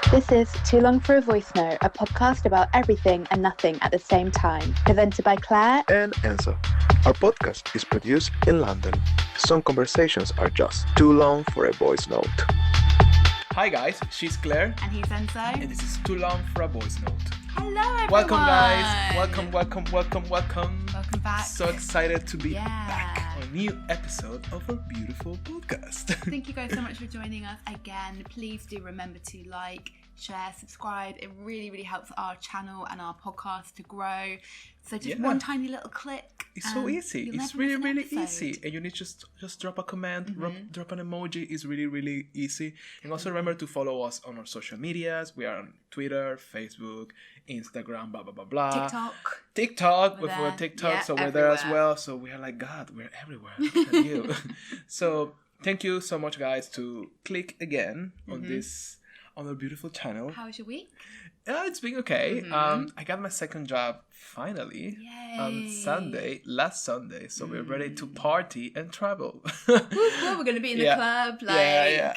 This is Too Long for a Voice Note, a podcast about everything and nothing at the same time, presented by Claire and Enzo. Our podcast is produced in London. Some conversations are just too long for a voice note. Hi guys, she's Claire. And he's Enzo. And this is Too Long for a Voice Note. Hello everyone. Welcome guys. Welcome. Welcome back. So excited to be back on a new episode of our beautiful podcast. Thank you guys so much for joining us again. Please do remember to like, share, subscribe. It really, really helps our channel and our podcast to grow. So just one tiny little click. It's so easy. It's really easy. And you need just drop a comment, drop an emoji. It's really easy. And also remember to follow us on our social medias. We are on Twitter, Facebook, Instagram, blah, blah, blah, blah. TikTok. We're TikTok, yeah, so we're there as well. So we are like, God, we're everywhere. Look at you. So thank you so much, guys, to click again on our beautiful channel. How was your week? It's been okay. I got my second job finally. Yay. On last Sunday. So we're ready to party and travel. We're going to be in the club.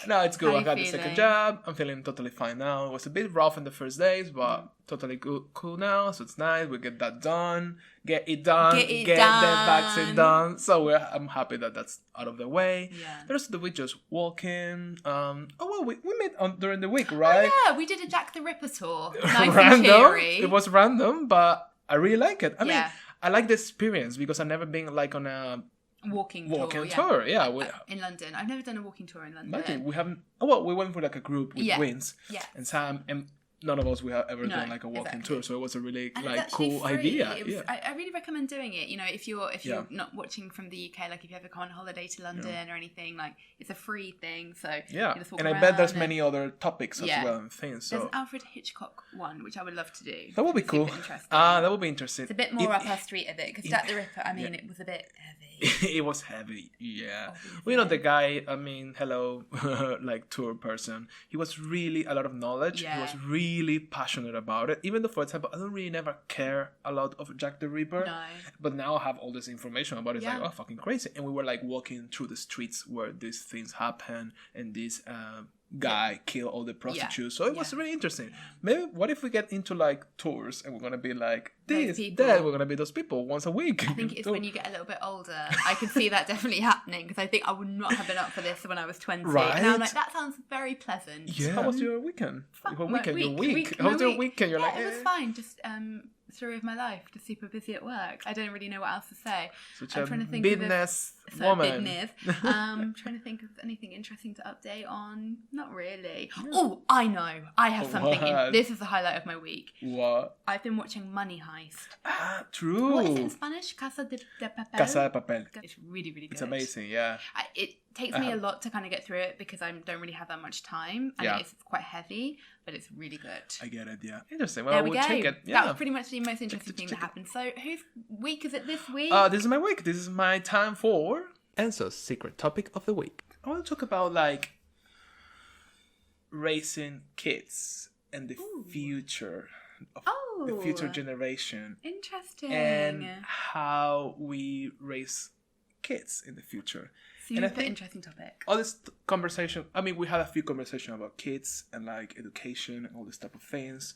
No, it's good. I got the second job. I'm feeling totally fine now. It was a bit rough in the first days, but totally cool now. So it's nice. We get that done. Get it done. Get the vaccine done. So I'm happy that that's out of the way. Yeah. The rest of the week just walking. We met during the week, right? Oh, yeah, we did a Jack the Ripper tour. Nice and cheery. It was random, but I really like it. I mean, I like the experience because I've never been like on a walking tour. Yeah. In London. I've never done a walking tour in London. Imagine, we haven't. We went for like a group with Wins and Sam, and none of us we have ever done like a walking tour, so it was a really cool idea. I really recommend doing it. You know, if you're not watching from the UK, like if you ever come on holiday to London or anything, like it's a free thing. So and I bet there's many other topics as well and things. So there's an Alfred Hitchcock one, which I would love to do. That would be cool. That would be interesting. It's a bit more up our street a bit because Jack the Ripper. I mean, it was a bit heavy. It was heavy, yeah. We know the guy. I mean, hello, like tour person. He was really a lot of knowledge. Yeah. He was really passionate about it. Even though, for example, I don't really never care a lot of Jack the Ripper. No. But now I have all this information about it. It's like, oh, fucking crazy. And we were like walking through the streets where these things happen and this guy kill all the prostitutes. So it was really interesting. Maybe what if we get into like tours and we're gonna be like this, that, we're gonna be those people once a week. I think it's when you get a little bit older. I can see that definitely happening because I think I would not have been up for this when I was 20. Right. And I'm like, that sounds very pleasant. Yeah. How was your weekend? Your week? How was your weekend? You're like, it was fine. Just story of my life. Just super busy at work. I don't really know what else to say. I'm trying to think business woman. Trying to think of anything interesting to update on. Not really. Yeah. Oh, I know. I have something. This is the highlight of my week. What? I've been watching Money Heist. Ah, true. What is it in Spanish? Casa de Papel. Casa de Papel. It's really, really good. It's amazing. Yeah. It takes me a lot to kind of get through it because I don't really have that much time. And it's quite heavy, but it's really good. I get it. Yeah. Interesting. Well, we'll check it. Yeah. That was pretty much the most interesting thing that happened. So, whose week is it this week? This is my week. This is my time for Enzo's secret topic of the week. I want to talk about like raising kids and the future of the future generation. Interesting. And how we raise kids in the future. Super interesting topic. All this conversation, I mean, we had a few conversations about kids and like education and all this type of things.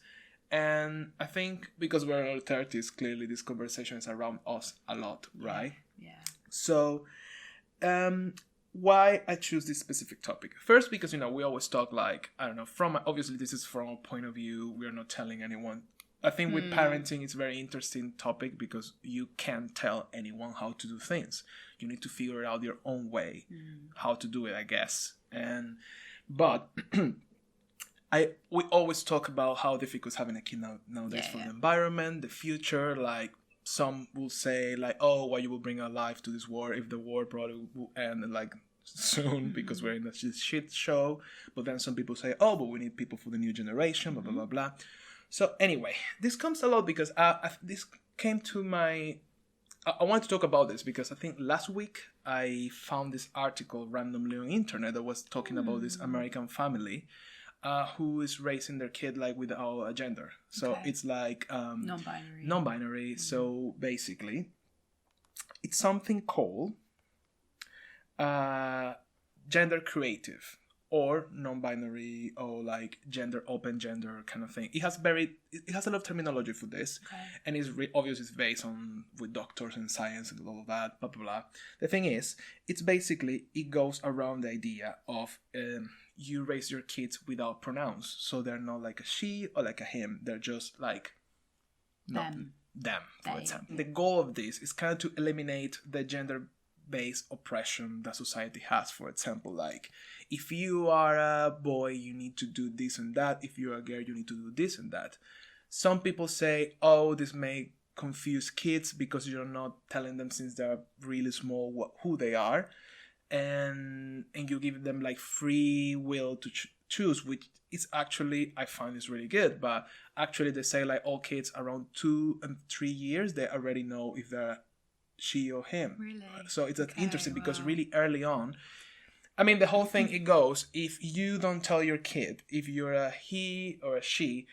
And I think because we're in our 30s, clearly this conversation is around us a lot, right? Yeah. So, why I choose this specific topic? First, because, we always talk like, I don't know, obviously this is from our point of view. We're not telling anyone. I think with parenting, it's a very interesting topic because you can't tell anyone how to do things. You need to figure out your own way, how to do it, I guess. But we always talk about how difficult it's having a kid nowadays for the environment, the future. Like some will say, like, "Oh, why you will bring a life to this war if the war probably will end like soon because we're in a shit show." But then some people say, "Oh, but we need people for the new generation." Blah blah blah blah. So anyway, this comes a lot because this came to my. I wanted to talk about this because I think last week I found this article randomly on the internet that was talking about this American family who is raising their kid like without a gender. So it's like non-binary. So basically, it's something called gender creative or non-binary or like open gender kind of thing. It has a lot of terminology for this, and it's obviously it's based on with doctors and science and all of that, blah blah blah. The thing is, it goes around the idea of you raise your kids without pronouns, so they're not like a she or like a him. They're just like them, for example. The goal of this is kind of to eliminate the gender-based oppression that society has. For example, like if you are a boy, you need to do this and that. If you're a girl, you need to do this and that. Some people say, oh, this may confuse kids because you're not telling them since they're really small who they are, and you give them like free will to choose, which is actually, I find is really good. But actually they say like all kids around 2 and 3 years, they already know if they're she or him. Really? So it's interesting because really early on, I mean, the whole thing, it goes, if you don't tell your kid if you're a he or a she,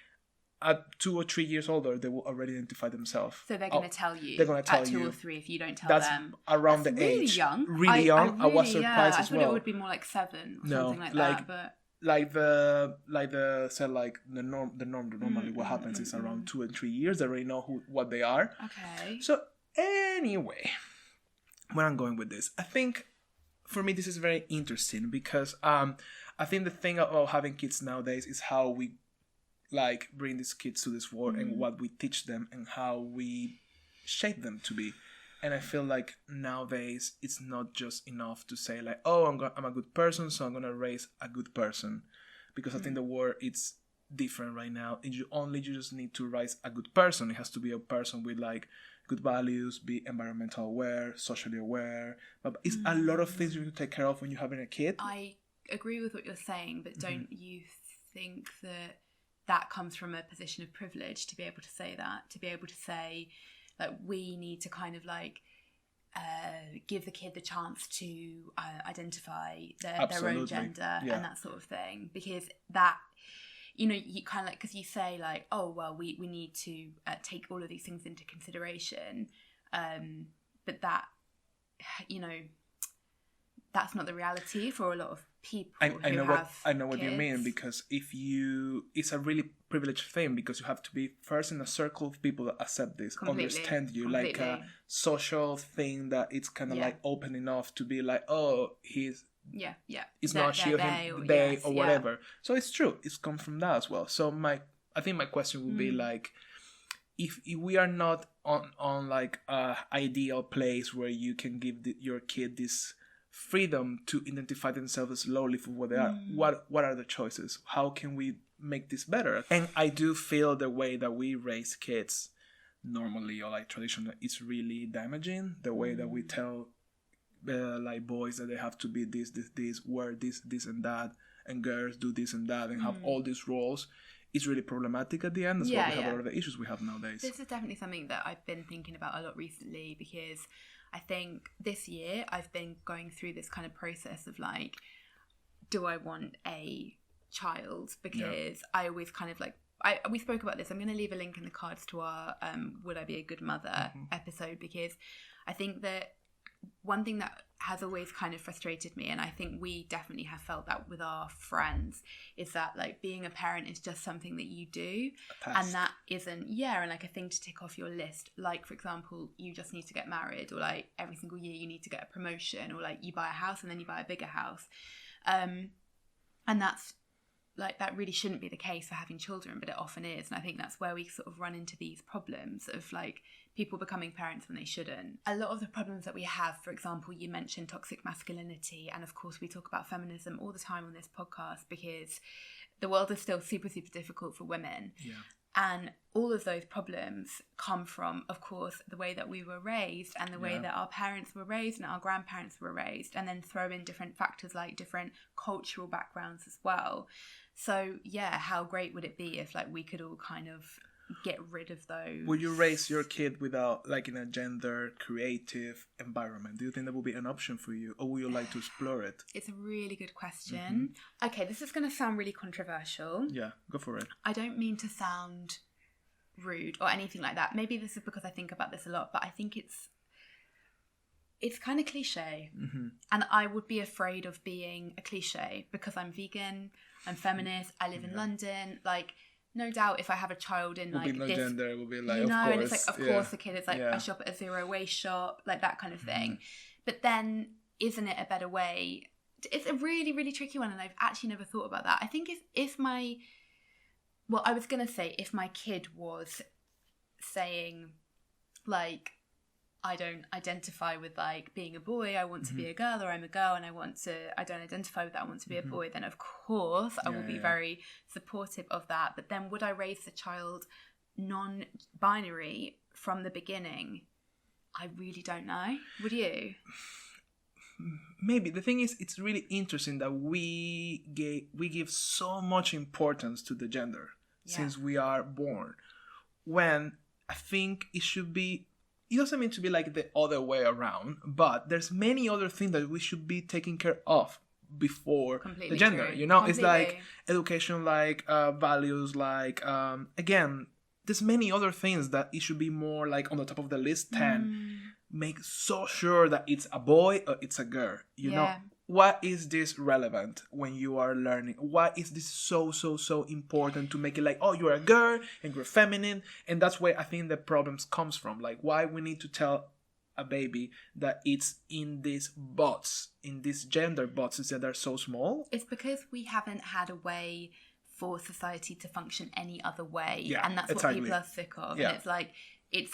at 2 or 3 years older, they will already identify themselves. So they're going to tell you. They're going to tell at you. 2 or 3 if you don't tell that's them. Around That's the really age. young. Really young. I was surprised as well. I thought it would be more like 7 or something like that. But Normally what happens is around 2 and 3 years, they already know what they are. Okay. So anyway, where I'm going with this, I think for me this is very interesting because I think the thing about having kids nowadays is how we like bring these kids to this world and what we teach them and how we shape them to be. And I feel like nowadays it's not just enough to say like, oh, I'm a good person, so I'm gonna raise a good person, because I think the world it's different right now. You just need to raise a good person. It has to be a person with like good values, be environmental aware, socially aware. But it's a lot of things you need to take care of when you're having a kid. I agree with what you're saying, but don't you think that comes from a position of privilege to be able to say that, to be able to say like we need to kind of like give the kid the chance to identify their own gender and that sort of thing, because that, you know, you kind of like, because you say like, oh well, we need to take all of these things into consideration, but that, you know, that's not the reality for a lot of people. I know what you mean, because it's a really privileged thing, because you have to be first in a circle of people that accept this, understand you, like a social thing that it's kind of like open enough to be like, oh, he's it's not she or him, they or whatever. So it's true, it's come from that as well. So I think my question would be like, if we are not on like a ideal place where you can give your kid this freedom to identify themselves slowly for what they are, what are the choices? How can we make this better? And I do feel the way that we raise kids normally or like traditionally, it's really damaging. The way that we tell like boys that they have to be this, wear this and that, and girls do this and that, and have all these roles. It's really problematic at the end. That's why we have a lot of the issues we have nowadays. This is definitely something that I've been thinking about a lot recently, because I think this year I've been going through this kind of process of like, do I want a child? Because I always kind of like, we spoke about this. I'm going to leave a link in the cards to our Would I Be a Good Mother episode, because I think that one thing that has always kind of frustrated me, and I think we definitely have felt that with our friends, is that like being a parent is just something that you do, and that isn't and like a thing to tick off your list. Like, for example, you just need to get married, or like every single year you need to get a promotion, or like you buy a house and then you buy a bigger house, and that's like, that really shouldn't be the case for having children, but it often is. And I think that's where we sort of run into these problems of like people becoming parents when they shouldn't. A lot of the problems that we have, for example, you mentioned toxic masculinity, and of course we talk about feminism all the time on this podcast, because the world is still super, super difficult for women. And all of those problems come from, of course, the way that we were raised, and the way that our parents were raised and our grandparents were raised, and then throw in different factors like different cultural backgrounds as well. So how great would it be if like we could all kind of get rid of those? Would you raise your kid without like in a gender creative environment? Do you think that would be an option for you, or would you like to explore it? It's a really good question. Okay, this is going to sound really controversial. Yeah, go for it. I don't mean to sound rude or anything like that. Maybe this is because I think about this a lot, but I think it's kind of cliche. Mm-hmm. And I would be afraid of being a cliche because I'm vegan, I'm feminist, I live in London. Like, no doubt if I have a child in Will like be no this, gender. It will be like, you know, of course. and it's like, of course the kid is like, Yeah. I shop at a zero waste shop, like that kind of thing. But then, isn't it a better way? It's a really, really tricky one, and I've actually never thought about that. I think if my kid was saying, like, I don't identify with like being a boy, I want to be a girl, or I'm a girl and I don't identify with that, I want to be a boy, then of course I will be very supportive of that. But then would I raise the child non-binary from the beginning? I really don't know. Would you? Maybe. The thing is, it's really interesting that we give so much importance to the gender since we are born, when I think it should be. It doesn't mean to be like the other way around, but there's many other things that we should be taking care of before Completely the gender. true. You know, Completely. it's like education, like values, like again, there's many other things that it should be more like on the top of the list. 10, make so sure that it's a boy or it's a girl. You know, why is this relevant when you are learning? Why is this so important to make it like, oh, you're a girl and you're feminine? And that's where I think the problems comes from. Like, why we need to tell a baby that it's in these bots, in these gender boxes that are so small? It's because we haven't had a way for society to function any other way. Yeah, and that's exactly. what people are sick of. Yeah. And it's like, it's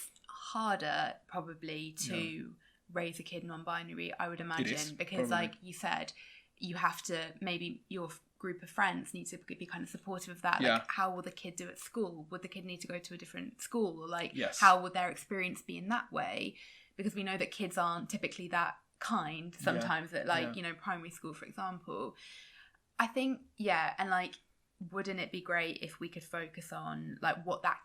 harder probably to raise a kid non-binary, I would imagine, because probably. like you said, you have to, maybe your group of friends need to be kind of supportive of that. Like, how will the kid do at school? Would the kid need to go to a different school? Or like, how would their experience be in that way? Because we know that kids aren't typically that kind sometimes at like, you know, primary school, for example. I think, and like, wouldn't it be great if we could focus on like what that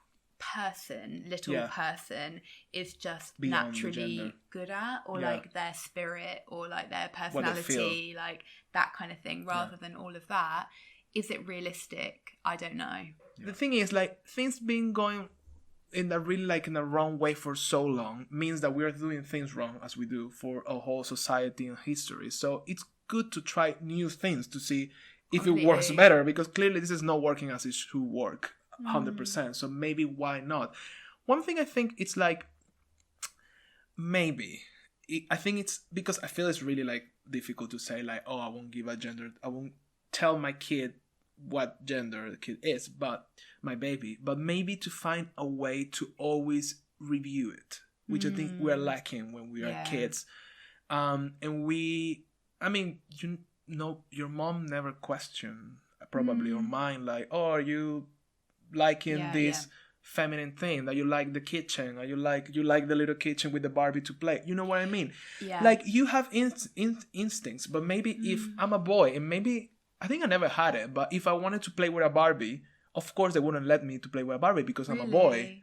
little person is just beyond naturally good at, or like their spirit, or like their personality, like that kind of thing, rather than all of that. Is it realistic? I don't know. The thing is, like, things been going in a really like in a wrong way for so long means that we are doing things wrong as we do for a whole society and history. So it's good to try new things to see if it works better, because clearly this is not working as it should work 100%. So maybe why not? One thing I think it's like, maybe I think it's because I feel it's really like difficult to say like, oh, I won't give a gender, I won't tell my kid what gender the kid is, but my baby, but maybe to find a way to always review it, which I think we're lacking when we are kids. And I mean, you know, your mom never questioned probably or mine, like, oh, are you liking this feminine thing, that you like the kitchen, or you like the little kitchen with the Barbie to play, you know what I mean? Like, you have instincts, but maybe if I'm a boy, and maybe I think I never had it, but if I wanted to play with a Barbie, of course they wouldn't let me to play with a Barbie because I'm a boy,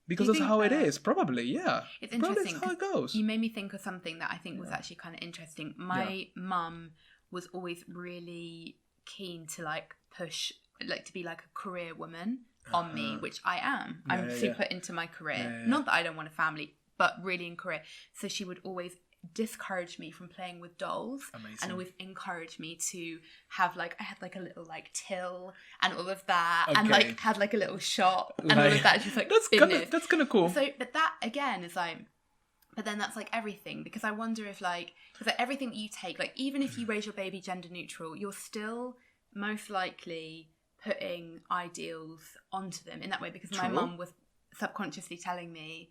because that's how it is, probably. It's interesting. That's how it goes. You made me think of something that I think was actually kind of interesting. My mum was always really keen to like push, like, to be like a career woman on me, which I am. I'm super into my career. Not that I don't want a family, but really in career. So she would always discourage me from playing with dolls. Amazing. And always encourage me to have like, I had like a little like till and all of that, and like had like a little shop and all of that, just like that's kind of cool. So, but that again is like, but then that's like everything, because I wonder if like, because like everything that you take, like even if you raise your baby gender neutral, you're still most likely putting ideals onto them in that way, because my mum was subconsciously telling me,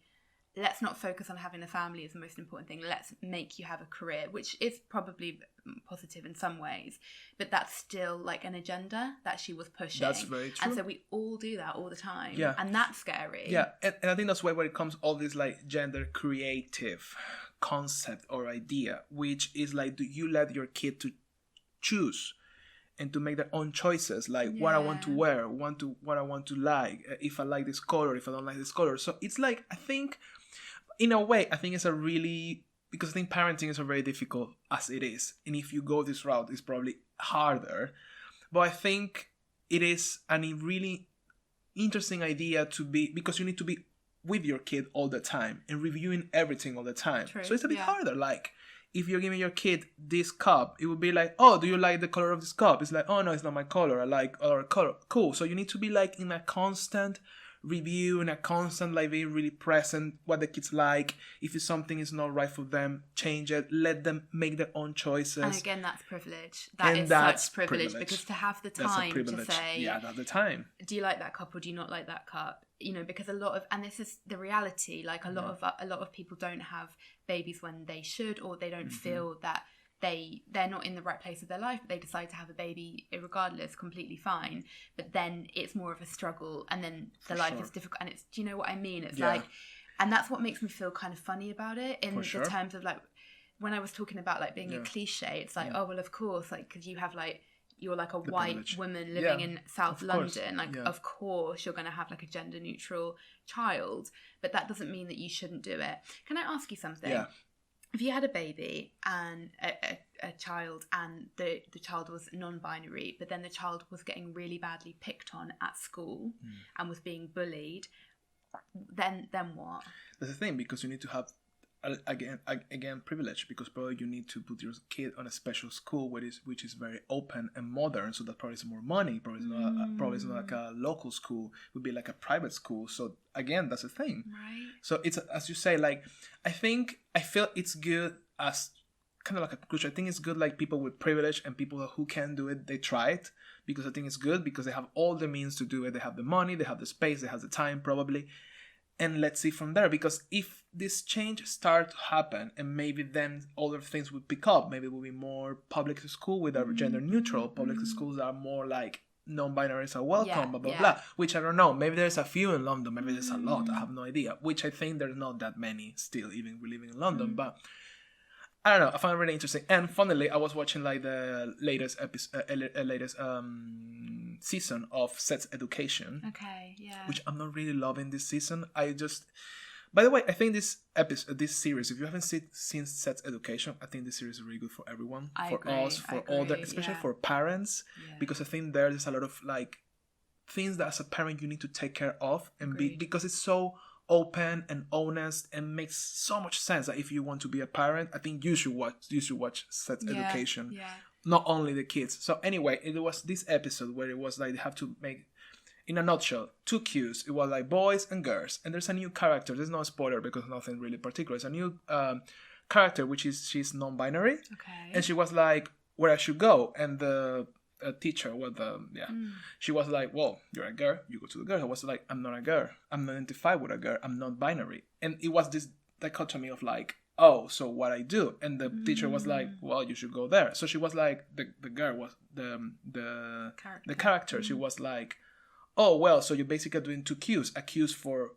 let's not focus on having a family as the most important thing, let's make you have a career, which is probably positive in some ways, but that's still like an agenda that she was pushing. That's very true. And so we all do that all the time, and that's scary. And I think that's why when it comes all this like gender creative concept or idea, which is like, do you let your kid to choose and to make their own choices, like what I want to wear, what I want to like, if I like this color, if I don't like this color. So it's like, I think, in a way, I think it's a really, because I think parenting is a very difficult as it is. And if you go this route, it's probably harder. But I think it is a really interesting idea to be, because you need to be with your kid all the time and reviewing everything all the time. True, So it's a bit yeah. harder. Like, if you're giving your kid this cup, it would be like, oh, do you like the color of this cup? It's like, oh no, it's not my color. I like other color. Cool. So you need to be like in a constant review, in a constant like being really present what the kids like. If something is not right for them, change it. Let them make their own choices. And again, that's privilege. And That's that's such privilege, privilege. because to have the That's a time to privilege. say, Yeah, that's the time. do you like that cup or do you not like that cup? You know, because a lot of, and this is the reality, like a lot of people don't have babies when they should, or they don't feel that they're not in the right place of their life, but they decide to have a baby regardless, completely fine. But then it's more of a struggle, and then the life is difficult. And it's, do you know what I mean? It's like, and that's what makes me feel kind of funny about it, in the terms of like, when I was talking about like being a cliche, it's like, oh well, of course, like, because you have like, you're like a white privilege. woman living in South Of course. London, like of course you're going to have like a gender neutral child, but that doesn't mean that you shouldn't do it. Can I ask you something? Yeah. If you had a baby and a child, and the child was non-binary, but then the child was getting really badly picked on at school and was being bullied, then what? That's the thing, because you need to have again privilege, because probably you need to put your kid on a special school which is very open and modern, so that probably is more money, probably it's not like a local school, it would be like a private school. So again, that's the thing, Right. so it's, as you say, like, I feel it's good as kind of like a conclusion. I think it's good, like, people with privilege and people who can do it, they try it, because I think it's good because they have all the means to do it. They have the money, they have the space, they have the time probably. And let's see from there, because if this change start to happen, and maybe then other things would pick up, maybe it will be more public school with a gender neutral, public schools that are more like non-binaries are welcome, blah, blah, blah, which I don't know. Maybe there's a few in London, maybe there's a lot, I have no idea, which I think there's not that many still, even we living in London, but I don't know, I found it really interesting. And funnily, I was watching like the latest season of Sex Education. Okay, yeah. Which I'm not really loving this season. By the way, I think this series, if you haven't seen Sex Education, I think this series is really good for everyone. I for agree, us, for all the, especially for parents, because I think there's a lot of like things that as a parent you need to take care of, and because it's so open and honest and makes so much sense that if you want to be a parent, I think you should watch Sex Education. Yeah. Not only the kids. So anyway, it was this episode where it was like they have to make, in a nutshell, 2 cues. It was like boys and girls, and there's a new character. There's no spoiler because nothing really particular. It's a new character, which is she's non-binary, and she was like, where I should go, and the teacher, she was like, well, you're a girl, you go to the girl. I was like, I'm not a girl, I'm not identified with a girl, I'm not binary. And it was this dichotomy of like, oh, so what I do? And the teacher was like, well, you should go there. So she was like, the girl was the character. She was like, oh, well, so you're basically doing 2 cues, a cues for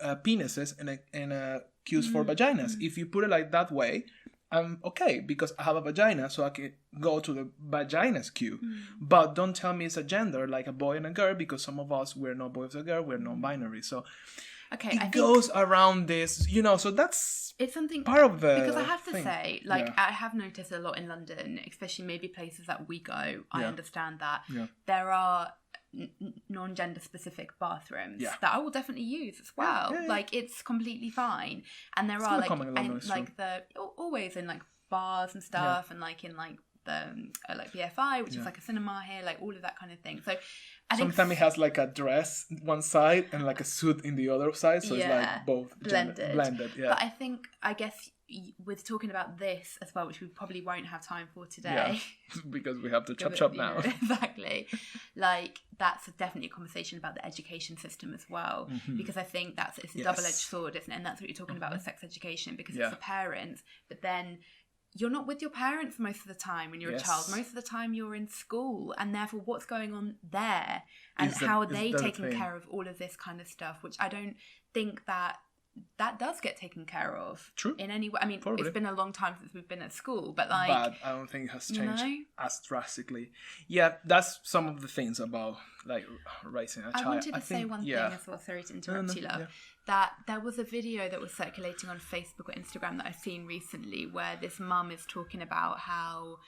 penises and a cues for vaginas. If you put it like that way, I'm okay, because I have a vagina, so I can go to the vagina's cue. But don't tell me it's a gender, like a boy and a girl, because some of us, we're not boys or girl, we're non-binary. So it goes around this, so that's it's something part of the because I have to thing. say, like, I have noticed a lot in London, especially maybe places that we go. I understand that there are non-gender specific bathrooms that I will definitely use as well. Like, it's completely fine, and there are like always in like bars and stuff, and like in like the like BFI, which is like a cinema here, like all of that kind of thing. So I think sometimes it has like a dress one side and like a suit in the other side, so it's like both blended. But I guess with talking about this as well, which we probably won't have time for today, because we have to chop now. Exactly. Like, that's definitely a conversation about the education system as well, because I think it's a double-edged sword, isn't it? And that's what you're talking about with sex education, because it's the parents, but then you're not with your parents most of the time when you're a child. Most of the time you're in school, and therefore what's going on there, and how are they taking care of all of this kind of stuff, which I don't think that does get taken care of. True. In any way. I mean, it's been a long time since we've been at school, but like... But I don't think it has changed as drastically. Yeah, that's some of the things about, like, raising a child. I wanted to say one thing as well, sorry to interrupt you, love. That there was a video that was circulating on Facebook or Instagram that I've seen recently, where this mum is talking about how...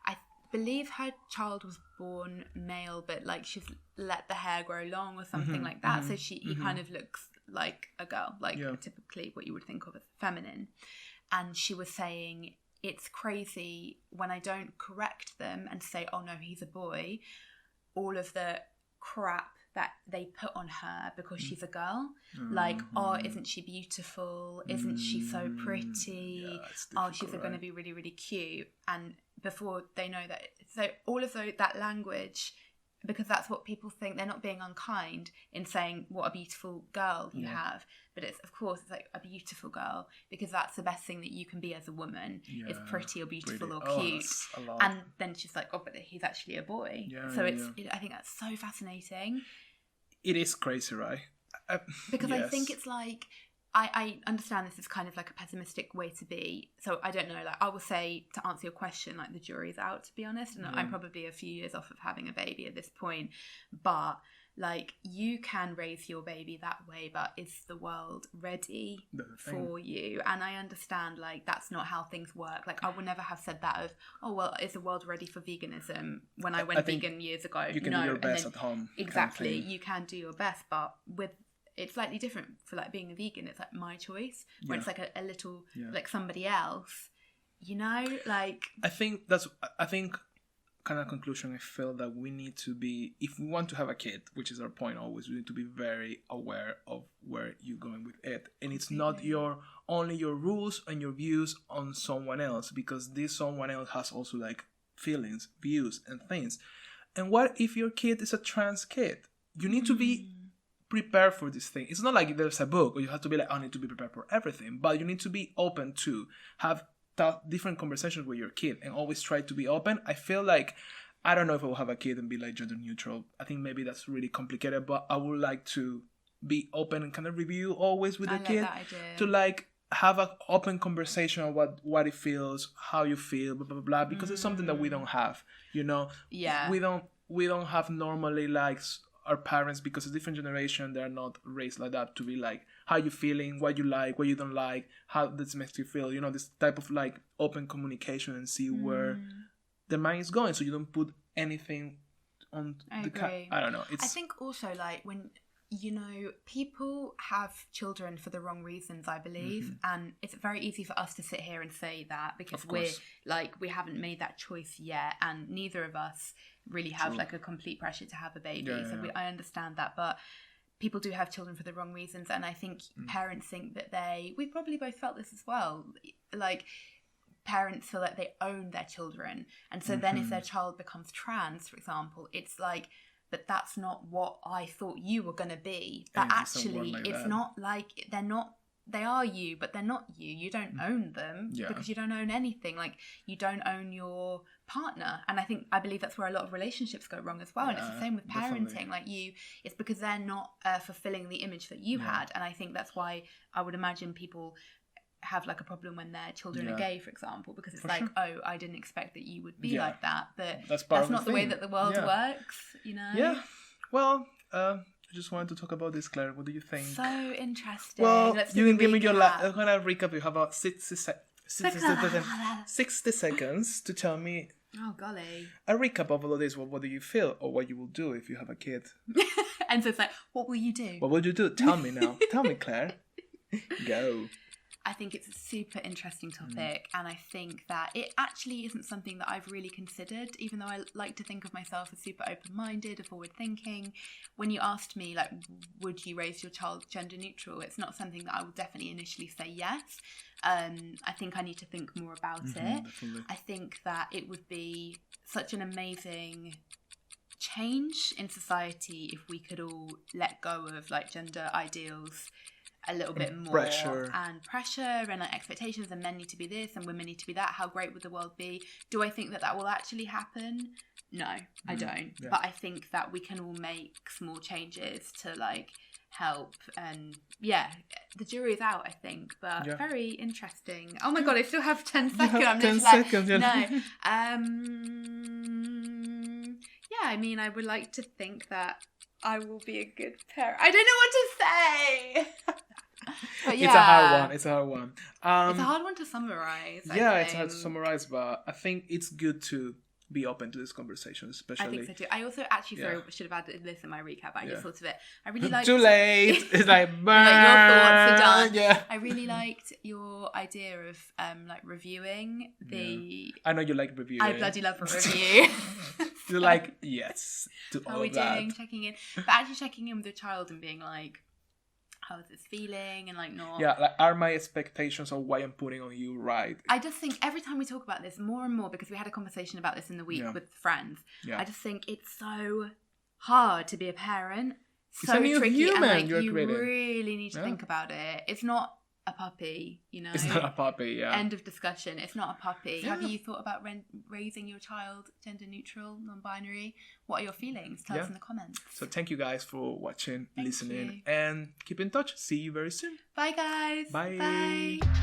I believe her child was born male, but like she's let the hair grow long or something like that, so he kind of looks like a girl, like Yeah. typically what you would think of as feminine. And she was saying it's crazy when I don't correct them and say, oh no, he's a boy, all of the crap that they put on her because she's a girl. Like, oh, isn't she beautiful? Isn't she so pretty? Yeah, it's Oh, she's difficult, going to right? be really, really cute. And before they know that, so all of that language, because that's what people think, they're not being unkind in saying what a beautiful girl you have, but it's, of course, it's like a beautiful girl, because that's the best thing that you can be as a woman, is pretty or beautiful Pretty. or Oh, cute. that's a lot. And then she's like, oh, but he's actually a boy. Yeah, So yeah, I think that's so fascinating, It is crazy, right? because I Yes. think it's like, I understand this is kind of like a pessimistic way to be. So I don't know, like I will say, to answer your question, like the jury's out, to be honest. And I'm probably a few years off of having a baby at this point. But like, you can raise your baby that way, but is the world ready That's the thing. for you? And I understand, like, that's not how things work. Like, I would never have said that of, oh, well, is the world ready for veganism when I went think vegan years ago? You can No. do your And best then- at home. Exactly. kind of thing. You can do your best, but it's slightly different for like being a vegan. It's like my choice, where Yeah. it's like a little Yeah. like somebody else, you know, like I think kind of conclusion, I feel that we need to be, if we want to have a kid, which is our point always, we need to be very aware of where you're going with it. And it's not only your rules and your views on someone else, because this someone else has also like feelings, views and things. And what if your kid is a trans kid? You need to be prepared for this thing. It's not like there's a book or you have to be like, I need to be prepared for everything, but you need to be open to have different conversations with your kid and always try to be open. I feel like, I don't know if I will have a kid and be like gender neutral. I think maybe that's really complicated, but I would like to be open and kind of review always with I the like kid that idea. to like have an open conversation on what it feels, how you feel, blah blah blah, because it's something that we don't have, you know. Yeah. We don't have normally like our parents, because a different generation, they're not raised like that, to be like, how you feeling, what you like, what you don't like, how this makes you feel, you know, this type of like open communication and see where the mind is going, so you don't put anything on I the agree. I don't know, I think also, like, when, you know, people have children for the wrong reasons, I believe, and it's very easy for us to sit here and say that because Of course. we haven't made that choice yet, and neither of us really have like a complete pressure to have a baby. Yeah, So yeah. I understand that, but people do have children for the wrong reasons, and I think parents think that we've probably both felt this as well, like, parents feel like they own their children, and so then if their child becomes trans, for example, it's like, but that's not what I thought you were going to be. But And it doesn't work actually, like it's that. not like they are you, but they're not you. You don't own them Yeah. because you don't own anything. Like, you don't own your partner. And I believe that's where a lot of relationships go wrong as well. And it's the Yeah, same with parenting. definitely. Like, it's because they're not fulfilling the image that you had. And I think that's why I would imagine people have like a problem when their children are Yeah. gay, for example, because it's For like, sure. oh, I didn't expect that you would be Yeah. like that. But That's part of not the the way thing. that the world Yeah. works, you know? Yeah. Well, I just wanted to talk about this, Claire. What do you think? So interesting. Well, Let's you do can the give me your recap. I'm gonna recap. You have about 60 seconds to tell me Oh, golly. a recap of all of this. What do you feel, or what you will do if you have a kid? And so it's like, what will you do? What would you do? Tell me now. Tell me, Claire. Go. I think it's a super interesting topic, and I think that it actually isn't something that I've really considered, even though I like to think of myself as super open-minded and forward-thinking. When you asked me, like, would you raise your child gender neutral, it's not something that I would definitely initially say yes. I think I need to think more about it. Definitely. I think that it would be such an amazing change in society if we could all let go of like gender ideals a little bit more, pressure. and like expectations, and men need to be this and women need to be that. How great would the world be? Do I think that will actually happen? No, I don't. yeah. But I think that we can all make small changes to like help, and yeah, the jury's out, I think, but Yeah. very interesting. Oh my god, I still have 10 You seconds. have I'm 10 just like, seconds, yeah. no. Yeah, I mean, I would like to think that I will be a good parent. I don't know what to say. But yeah, It's a hard one. It's a hard one. it's a hard one to summarize. Yeah, I it's hard to think. summarize, but I think it's good to be open to this conversation, especially. I think so too. I also actually should have added this in my recap, but I just thought of it. I really liked Too late. It's like burn. Like, your thoughts are done. Yeah. I really liked your idea of like reviewing the. I know you like reviewing. I bloody love a review. You're like, yes to all How are we of that. doing? Checking in, but actually checking in with the child and being like, how is this feeling, and like not. Yeah, like, are my expectations of what I'm putting on you right? I just think every time we talk about this more and more, because we had a conversation about this in the week with friends. Yeah. I just think it's so hard to be a parent. It's So a new tricky, human and like you're you creating. really need to think about it. It's not a puppy, you know. It's not a puppy, yeah. End of discussion. It's not a puppy. Yeah. Have you thought about raising your child gender neutral, non-binary? What are your feelings? Tell us in the comments. So thank you guys for watching, Thank listening, you. and keep in touch. See you very soon. Bye guys. Bye. Bye.